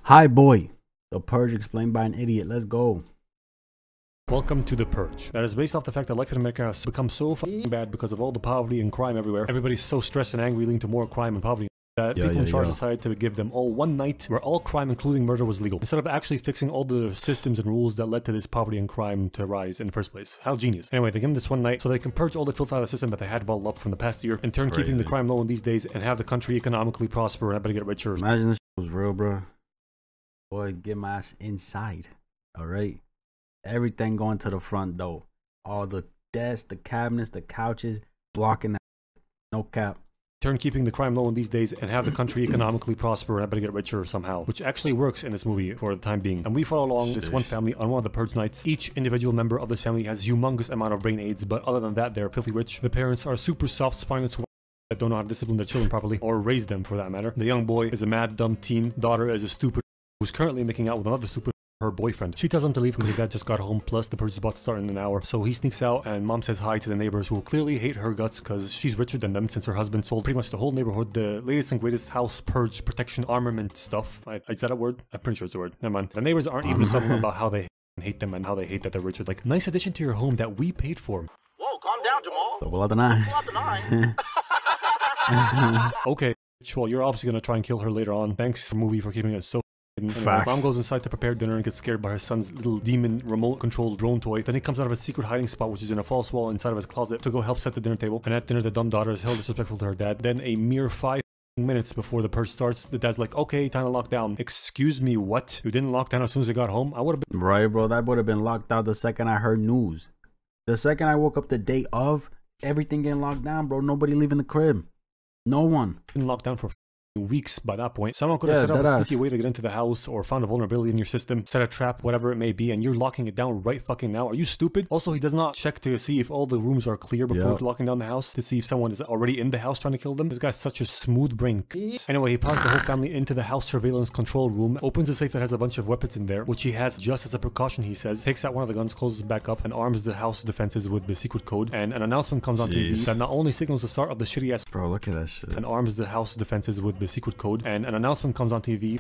Hi, boy. The Purge explained by an idiot. Let's go. Welcome to The Purge. That is based off the fact that life in America has become so fucking bad because of all the poverty and crime everywhere. Everybody's so stressed and angry, leading to more crime and poverty, that people in charge decided to give them all one night where all crime, including murder, was legal. Instead of actually fixing all the systems and rules that led to this poverty and crime to rise in the first place. How genius. Anyway, they give them this one night so they can purge all the filth out of the system that they had bottled up from the past year, in turn keeping the crime low in these days and have the country economically prosper and everybody get richer. Imagine this was real, bro. Boy, get my ass inside. Alright? Everything going to the front door. All the desks, the cabinets, the couches, blocking that. No cap. Turn keeping the crime low in these days and have the country economically prosper and everybody get richer somehow, which actually works in this movie for the time being. And we follow along this one family on one of the purge nights. Each individual member of this family has humongous amount of brain aids, but other than that, they're filthy rich. The parents are super soft spineless that don't know how to discipline their children properly, or raise them for that matter. The young boy is a mad dumb teen. Daughter is a stupid who's currently making out with another stupid her boyfriend. She tells him to leave because her dad just got home, plus the purge is about to start in an hour. So he sneaks out and mom says hi to the neighbors who clearly hate her guts because she's richer than them since her husband sold pretty much the whole neighborhood the latest and greatest house purge protection armament stuff. Is that a word? I'm pretty sure it's a word. Never mind. The neighbors aren't even subtle about how they hate them and how they hate that they're richer. Like, nice addition to your home that we paid for. Whoa, calm down, Jamal. Double out the nine. Okay, well, you're obviously gonna try and kill her later on. Thanks for movie for keeping it so. Anyway, mom goes inside to prepare dinner and gets scared by her son's little demon remote controlled drone toy. Then he comes out of his secret hiding spot, which is in a false wall inside of his closet, to go help set the dinner table. And at dinner, the dumb daughter is hell disrespectful to her dad. Then a mere 5 minutes before the purge starts, the dad's like, okay, time to lock down. Excuse me, what? You didn't lock down as soon as I got home? I would have been right, bro. That would have been locked out the second I heard news. The second I woke up the day of, everything getting locked down, bro. Nobody leaving the crib. No one. Been locked down for weeks by that point. Someone could have set up a sneaky way to get into the house or found a vulnerability in your system, set a trap, whatever it may be, and you're locking it down right fucking now. Are you stupid? Also, he does not check to see if all the rooms are clear before locking down the house, to see if someone is already in the house trying to kill them. This guy's such a smooth brain. Anyway, he piles the whole family into the house surveillance control room, opens a safe that has a bunch of weapons in there, which he has just as a precaution, he says, takes out one of the guns, closes it back up, and arms the house defenses with the secret code. And an announcement comes on TV that not only signals the start of the shitty ass bro, look at that shit, and arms the house defenses with the secret code, and an announcement comes on TV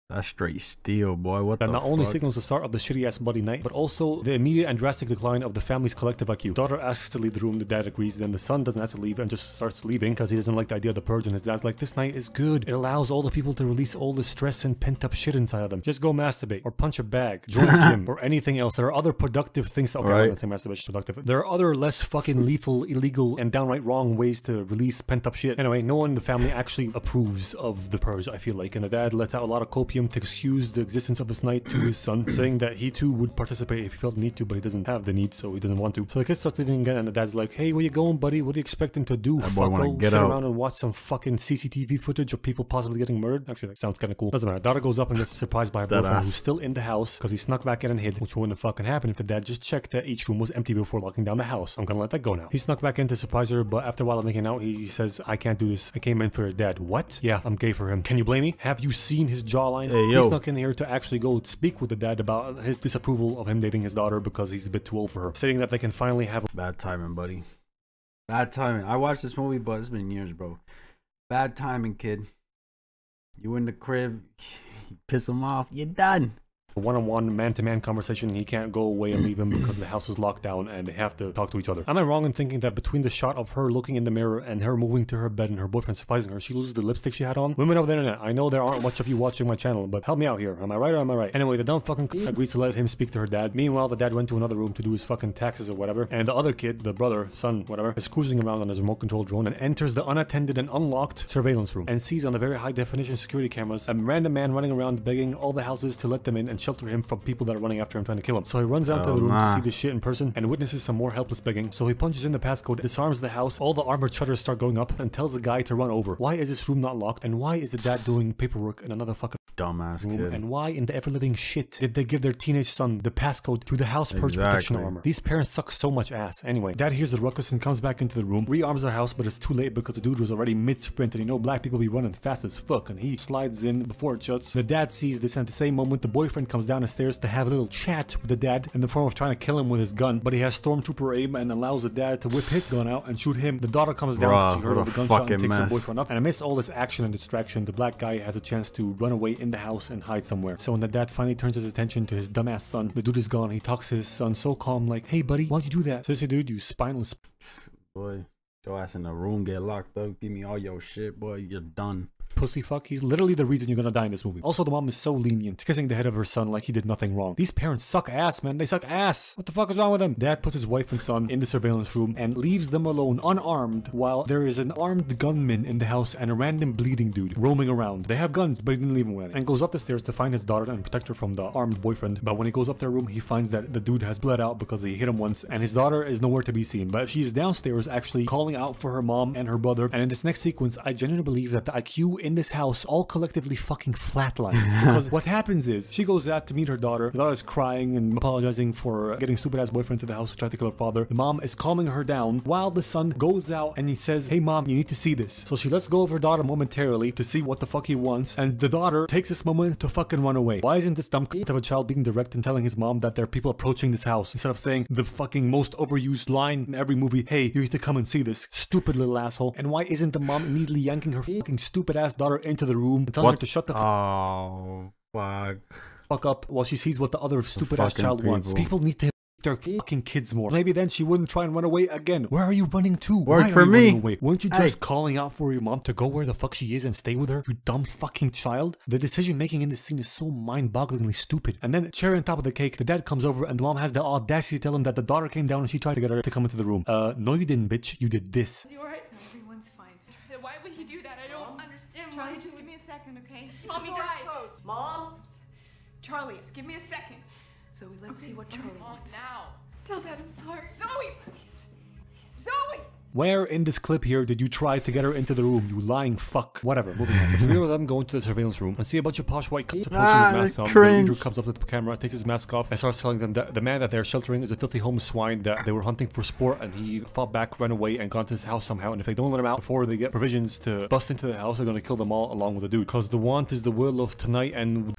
that's straight steel, boy. What that the not fuck? only signals the start of the shitty ass bloody night, but also the immediate and drastic decline of the family's collective IQ. Daughter asks to leave the room, the dad agrees, then the son doesn't ask to leave and just starts leaving because he doesn't like the idea of the purge, and his dad's like, this night is good. It allows all the people to release all the stress and pent up shit inside of them. Just go masturbate, or punch a bag, join a gym, or anything else. There are other productive things. Okay, I'm not gonna say masturbation is productive. There are other less fucking lethal, illegal, and downright wrong ways to release pent up shit. Anyway, no one in the family actually approves of the purge, I feel like, and the dad lets out a lot of copium to excuse the existence of this night to his son, saying that he too would participate if he felt the need to, but he doesn't have the need, so he doesn't want to. So the kid starts leaving again, and the dad's like, hey, where you going, buddy? What do you expect him to do? Fucko, sit around and watch some fucking CCTV footage of people possibly getting murdered? Actually, that sounds kind of cool. Doesn't matter. Daughter goes up and gets surprised by her boyfriend, who's still in the house because he snuck back in and hid, which wouldn't have fucking happened if the dad just checked that each room was empty before locking down the house. I'm gonna let that go now. He snuck back in to surprise her, but after a while of making out, he says, I can't do this. I came in for your dad. What? Yeah, I'm gay for him. Can you blame me? Have you seen his jawline? He snuck in here to actually go speak with the dad about his disapproval of him dating his daughter because he's a bit too old for her, stating that they can finally have a bad timing, buddy. Bad timing. I watched this movie, but it's been years, bro. Bad timing, kid. You in the crib, you piss him off, you're done. one-on-one, man-to-man conversation. He can't go away and leave him because the house is locked down and they have to talk to each other. Am I wrong in thinking that between the shot of her looking in the mirror and her moving to her bed and her boyfriend surprising her, she loses the lipstick she had on? Women of the internet, I know there aren't much of you watching my channel, but help me out here. Am I right or am I right? Anyway, the dumb fucking agrees to let him speak to her dad. Meanwhile, the dad went to another room to do his fucking taxes or whatever, and the other kid, the brother, son, whatever, is cruising around on his remote control drone and enters the unattended and unlocked surveillance room and sees on the very high definition security cameras a random man running around begging all the houses to let them in and shelter him from people that are running after him trying to kill him. So he runs out to the room to see this shit in person and witnesses some more helpless begging. So he punches in the passcode, disarms the house, all the armored shutters start going up, and tells the guy to run over. Why is this room not locked? And why is the dad doing paperwork in another fucking dumbass kid? And why in the ever-living shit did they give their teenage son the passcode to the house purge protection armor? These parents suck so much ass. Anyway, dad hears the ruckus and comes back into the room, rearms the house, but it's too late because the dude was already mid-sprint, and you know black people be running fast as fuck, and he slides in before it shuts. The dad sees this, and at the same moment the boyfriend comes comes down the stairs to have a little chat with the dad in the form of trying to kill him with his gun, but he has stormtrooper aim and allows the dad to whip his gun out and shoot him. The daughter comes down because she heard all the gunshot and takes her boyfriend up. And amidst all this action and distraction, the black guy has a chance to run away in the house and hide somewhere. So when the dad finally turns his attention to his dumbass son, the dude is gone. He talks to his son so calm, like, "Hey buddy, why'd you do that?" Seriously dude, you spineless boy. Your ass in the room, get locked up, give me all your shit, boy, you're done. Pussy fuck. He's literally the reason you're gonna die in this movie. Also, the mom is so lenient, kissing the head of her son like he did nothing wrong. These parents suck ass, man. They suck ass. What the fuck is wrong with them? Dad puts his wife and son in the surveillance room and leaves them alone, unarmed, while there is an armed gunman in the house and a random bleeding dude roaming around. They have guns, but he didn't leave them with it. And goes up the stairs to find his daughter and protect her from the armed boyfriend. But when he goes up their room, he finds that the dude has bled out because he hit him once, and his daughter is nowhere to be seen. But she's downstairs actually calling out for her mom and her brother. And in this next sequence, I genuinely believe that the IQ in this house all collectively fucking flatlines. Because what happens is, she goes out to meet her daughter. The daughter is crying and apologizing for getting stupid ass boyfriend to the house who tried to kill her father. The mom is calming her down while the son goes out and he says, "Hey mom, you need to see this." So she lets go of her daughter momentarily to see what the fuck he wants, and the daughter takes this moment to fucking run away. Why isn't this dumb of a child being direct and telling his mom that there are people approaching this house instead of saying the fucking most overused line in every movie, "Hey, you need to come and see this, stupid little asshole"? And why isn't the mom immediately yanking her fucking stupid ass daughter into the room and telling her to shut the fuck up while she sees what the other stupid ass child wants? People need to their fucking kids more. Maybe then she wouldn't try and run away again. Where are you running to? Work for me. Weren't you just calling out for your mom to go where the fuck she is and stay with her? You dumb fucking child. The decision making in this scene is so mind-bogglingly stupid. And then cherry on top of the cake, the dad comes over and the mom has the audacity to tell him that the daughter came down and she tried to get her to come into the room. No you didn't, bitch. You did this. You alright? No, everyone's fine. Why would he do that? I don't understand. Charlie, just give me a second, okay? Mommy died. Mom? Charlie, just give me a second. Zoe, let's see what Charlie wants. Now. Tell Dad I'm sorry. Zoe, please. Zoe! Where in this clip here did you try to get her into the room, you lying fuck? Whatever, moving on. The three of them go into the surveillance room and see a bunch of posh white cops approaching with masks on. The leader comes up to the camera, takes his mask off, and starts telling them that the man that they're sheltering is a filthy homeless swine that they were hunting for sport, and he fought back, ran away, and got to his house somehow. And if they don't let him out before they get provisions to bust into the house, they're gonna kill them all along with the dude. Because the want is the will of tonight, and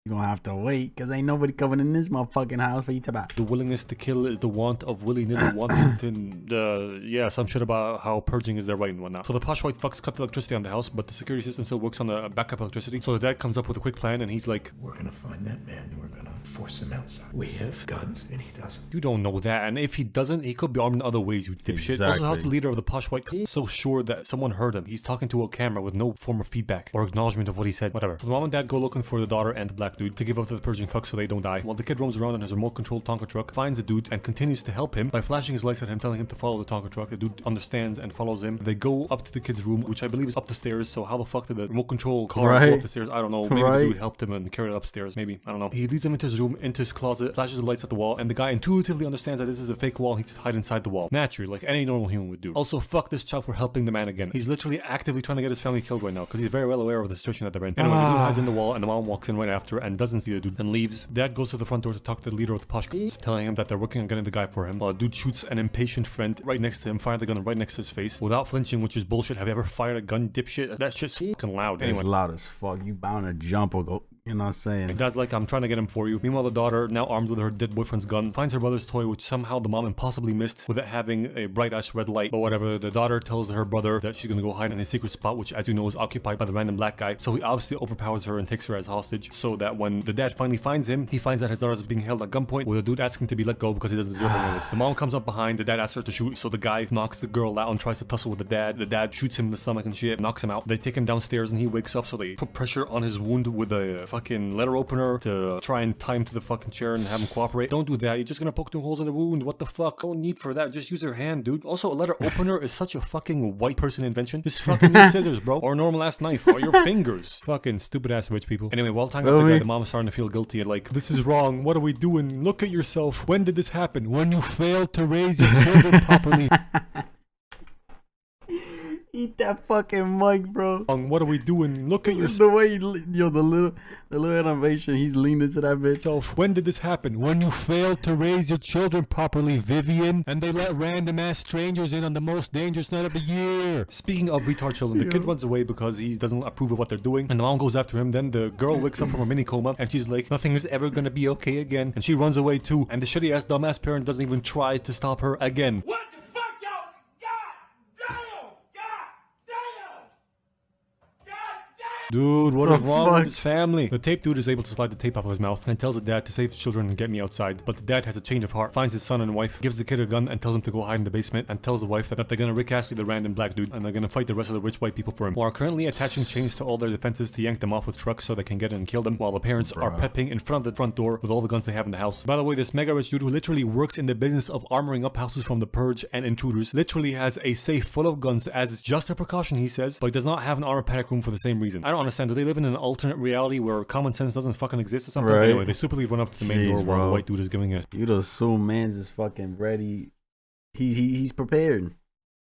You're gonna have to wait, cause ain't nobody coming in this motherfucking house for you to buy. The willingness to kill is the want of willy-nilly wanting to, yeah, some shit about how purging is their right and whatnot. So the posh white fucks cut the electricity on the house, but the security system still works on the backup electricity. So the dad comes up with a quick plan and he's like, "We're gonna find that man and we're gonna force him outside. We have guns and he doesn't." You don't know that, and if he doesn't, he could be armed in other ways, you dipshit. Exactly. Also, how's the leader of the posh white so sure that someone heard him? He's talking to a camera with no form of feedback or acknowledgement of what he said, whatever. So the mom and dad go looking for the daughter and the black dude to give up to the purging fuck so they don't die. While the kid roams around in his remote-controlled Tonka truck, finds the dude and continues to help him by flashing his lights at him, telling him to follow the Tonka truck. The dude understands and follows him. They go up to the kid's room, which I believe is up the stairs, so how the fuck did the remote control car go up the stairs? I don't know. Maybe the dude helped him and carried it upstairs. Maybe. I don't know. He leads him into his room, into his closet, flashes the lights at the wall, and the guy intuitively understands that this is a fake wall. He just hide inside the wall. Naturally, like any normal human would do. Also, fuck this child for helping the man again. He's literally actively trying to get his family killed right now, because he's very well aware of the situation that they're in. Anyway, the dude hides in the wall, and the mom walks in right after and doesn't see the dude and leaves. Dad goes to the front door to talk to the leader of the posh cops, telling him that they're working on getting the guy for him. While the dude shoots an impatient friend right next to him, fired the gun right next to his face without flinching, which is bullshit. Have you ever fired a gun, dipshit? That shit's fucking loud. Anyway, it's loud as fuck. You bound to jump or go. You know what I'm saying? Dad's like, "I'm trying to get him for you." Meanwhile, the daughter, now armed with her dead boyfriend's gun, finds her brother's toy, which somehow the mom impossibly missed with it having a bright-ass red light. But whatever, the daughter tells her brother that she's gonna go hide in a secret spot, which, as you know, is occupied by the random black guy. So he obviously overpowers her and takes her as hostage, so that when the dad finally finds him, he finds that his daughter is being held at gunpoint, with the dude asking to be let go because he doesn't deserve any of this. The mom comes up behind, the dad asks her to shoot, so the guy knocks the girl out and tries to tussle with the dad. The dad shoots him in the stomach and shit, knocks him out. They take him downstairs and he wakes up, so they put pressure on his wound with a fucking letter opener to try and tie him to the fucking chair and have him cooperate. Don't do that. You're just gonna poke two holes in the wound. What the fuck? No need for that. Just use your hand, dude. Also, a letter opener is such a fucking white person invention. Just fucking use scissors, bro. Or a normal ass knife. Or your fingers. Fucking stupid ass rich people. Anyway, while tying up the guy, the mom is starting to feel guilty and like, "This is wrong. What are we doing? Look at yourself. When did this happen? When you failed to raise your children properly." Eat that fucking mic, bro. What are we doing? Look at yourself. The way the little animation, he's leaned into that bitch. When did this happen? When you failed to raise your children properly, Vivian, and they let random ass strangers in on the most dangerous night of the year. Speaking of retard children, the kid runs away because he doesn't approve of what they're doing, and the mom goes after him. Then the girl wakes up from a mini coma, and she's like, nothing is ever gonna be okay again, and she runs away too. And the shitty ass dumbass parent doesn't even try to stop her again. What the fuck, y'all? God damn! Dude, what is wrong with his family? The tape dude is able to slide the tape off of his mouth and tells the dad to save his children and get me outside. But the dad has a change of heart, finds his son and wife, gives the kid a gun and tells him to go hide in the basement, and tells the wife that they're gonna Rick Astley the random black dude and they're gonna fight the rest of the rich white people for him, who are currently attaching chains to all their defenses to yank them off with trucks so they can get in and kill them, while the parents are prepping in front of the front door with all the guns they have in the house. By the way, this mega rich dude who literally works in the business of armoring up houses from the Purge and intruders literally has a safe full of guns as it's just a precaution, he says, but does not have an armor panic room for the same reason. I don't understand. Do they live in an alternate reality where common sense doesn't fucking exist or something? Right. Anyway, they stupidly run up to the main door while the white dude is giving us. You'd assume man's is fucking ready. He's prepared.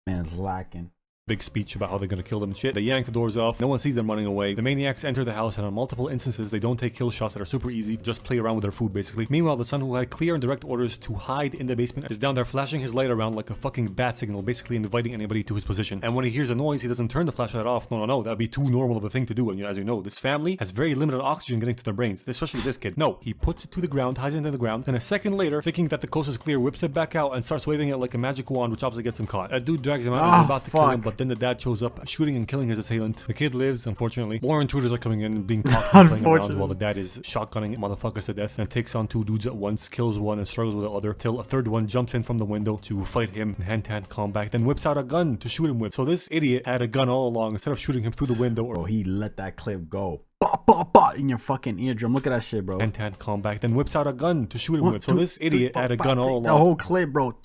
Man's lacking. Big speech about how they're gonna kill them and shit. They yank the doors off. No one sees them running away. The maniacs enter the house, and on multiple instances, they don't take kill shots that are super easy. Just play around with their food, basically. Meanwhile, the son, who had clear and direct orders to hide in the basement, is down there flashing his light around like a fucking bat signal, basically inviting anybody to his position. And when he hears a noise, he doesn't turn the flashlight off. No, that'd be too normal of a thing to do. And as you know, this family has very limited oxygen getting to their brains, especially this kid. No, he puts it to the ground, hides it into the ground, then a second later, thinking that the coast is clear, whips it back out and starts waving it like a magic wand, which obviously gets him caught. A dude drags him out and is about to kill him, but then the dad shows up, shooting and killing his assailant. The kid lives, unfortunately. More intruders are coming in and being cocked and playing around while the dad is shotgunning motherfuckers to death and takes on two dudes at once, kills one and struggles with the other, till a third one jumps in from the window to fight him in hand-to-hand combat, then whips out a gun to shoot him with. So this idiot had a gun all along. Instead of shooting him through the window, Bro, he let that clip go. Bah, in your fucking eardrum. Look at that shit, bro. Hand-to-hand combat, then whips out a gun to shoot him with. So this idiot had a gun all along. The whole clip, bro.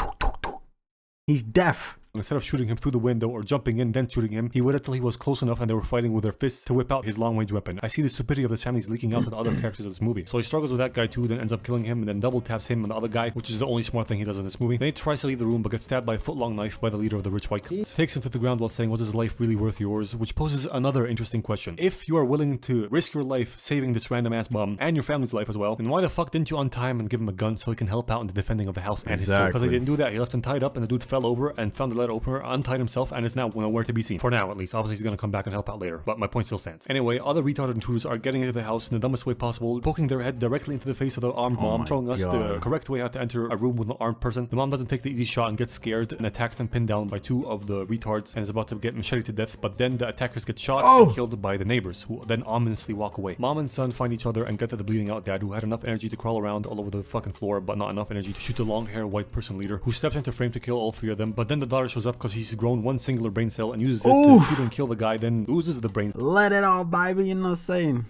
He's deaf. Instead of shooting him through the window or jumping in then shooting him, he waited till he was close enough and they were fighting with their fists to whip out his long-range weapon. I see the stupidity of this family is leaking out to the other characters of this movie. So he struggles with that guy too, then ends up killing him and then double taps him and the other guy, which is the only smart thing he does in this movie. Then he tries to leave the room but gets stabbed by a foot-long knife by the leader of the rich white cult. Takes him to the ground while saying, was his life really worth yours? Which poses another interesting question. If you are willing to risk your life saving this random ass bum and your family's life as well, then why the fuck didn't you untie him and give him a gun so he can help out in the defending of the house and his son? Because he didn't do that. He left him tied up and the dude fell over and found the letter opener, untied himself, and is now nowhere to be seen. For now, at least. Obviously, he's gonna come back and help out later, but my point still stands. Anyway, other retarded intruders are getting into the house in the dumbest way possible, poking their head directly into the face of the armed mom, showing us the correct way how to enter a room with an armed person. The mom doesn't take the easy shot and gets scared and attacked and pinned down by two of the retards and is about to get macheted to death, but then the attackers get shot and killed by the neighbors, who then ominously walk away. Mom and son find each other and get to the bleeding out dad, who had enough energy to crawl around all over the fucking floor, but not enough energy to shoot the long-haired white person leader, who steps into frame to kill all three of them. But then the daughter shows up because he's grown one singular brain cell and uses it to shoot and kill the guy, then loses the brain. Let it all, baby, you know what I'm saying?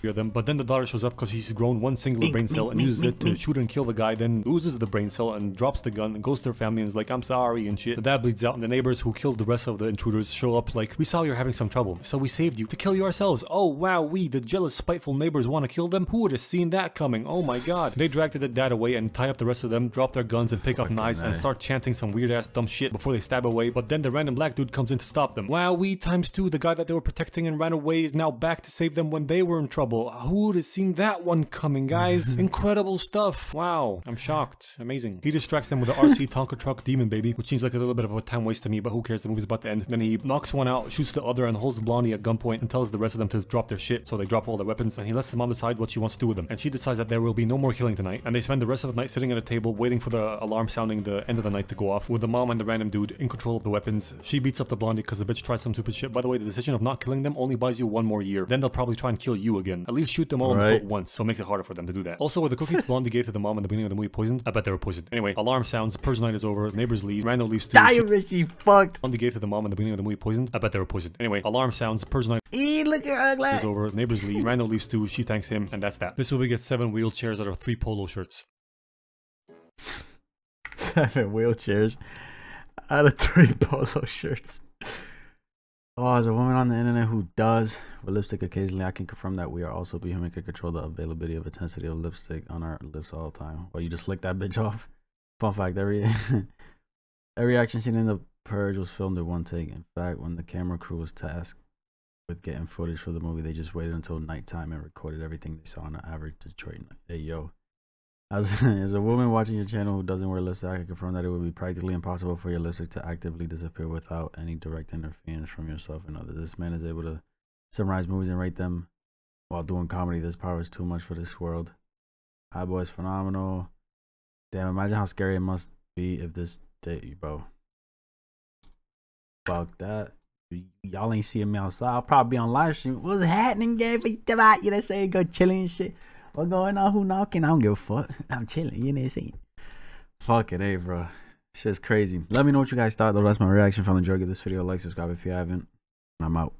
Them, but then the daughter shows up because he's grown one singular brain cell and uses it to shoot and kill the guy, then loses the brain cell and drops the gun and goes to her family and is like, I'm sorry and shit. The dad bleeds out and the neighbors who killed the rest of the intruders show up like, we saw you're having some trouble, so we saved you to kill you ourselves. Oh wow, we, the jealous, spiteful neighbors, want to kill them? Who would have seen that coming? Oh my god. They drag the dad away and tie up the rest of them, drop their guns and pick up knives and start chanting some weird ass dumb shit before they stab away, but then the random black dude comes in to stop them. Wow, we times two, the guy that they were protecting and ran away is now back to save them when they were in trouble. Who would have seen that one coming, guys? Incredible stuff. Wow, I'm shocked. Amazing. He distracts them with the RC Tonka truck demon baby, which seems like a little bit of a time waste to me, but who cares, the movie's about to end. Then he knocks one out, shoots the other, and holds the blondie at gunpoint and tells the rest of them to drop their shit, so they drop all their weapons, and he lets the mom decide what she wants to do with them. And she decides that there will be no more killing tonight, and they spend the rest of the night sitting at a table waiting for the alarm sounding the end of the night to go off, with the mom and the random dude in control of the weapons. She beats up the blondie because the bitch tried some stupid shit. By the way, the decision of not killing them only buys you one more year. Then they'll probably try and kill you again. At least shoot them all in the foot once, so it makes it harder for them to do that. Also, with the cookies blondie gave to the mom in the beginning of the movie poisoned, I bet they were poisoned. Anyway, alarm sounds, Purge night is over, neighbors leave, Randall leaves too. She fucked. Blondie gave to the mom in the beginning of the movie poisoned, I bet they were poisoned. Anyway, alarm sounds, Purge night look at ugly. is over, neighbors leave, Randall leaves too, she thanks him, and that's that. This movie gets 7 wheelchairs out of 3 polo shirts. 7 wheelchairs out of 3 polo shirts. Oh, as a woman on the internet who does wear lipstick occasionally, I can confirm that we are also human can control the availability of intensity of lipstick on our lips all the time. Or you just lick that bitch off. Fun fact, every action scene in the Purge was filmed in one take. In fact, when the camera crew was tasked with getting footage for the movie, they just waited until nighttime and recorded everything they saw on an average Detroit night. Hey, yo. As a woman watching your channel who doesn't wear lipstick, I can confirm that it would be practically impossible for your lipstick to actively disappear without any direct interference from yourself and others. This man is able to summarize movies and rate them while doing comedy. This power is too much for this world. High Boy is phenomenal. Damn, imagine how scary it must be if this day, bro. Fuck that. Y'all ain't seeing me outside. I'll probably be on live stream. What's happening, gang? You know what I'm saying? Go chilling and shit. What going on? Who knocking? I don't give a fuck. I'm chilling. You know what I'm saying? Fuck it, hey, bro. Shit's crazy. Let me know what you guys thought, though. That's my reaction. If you enjoyed this video, like, subscribe if you haven't. I'm out.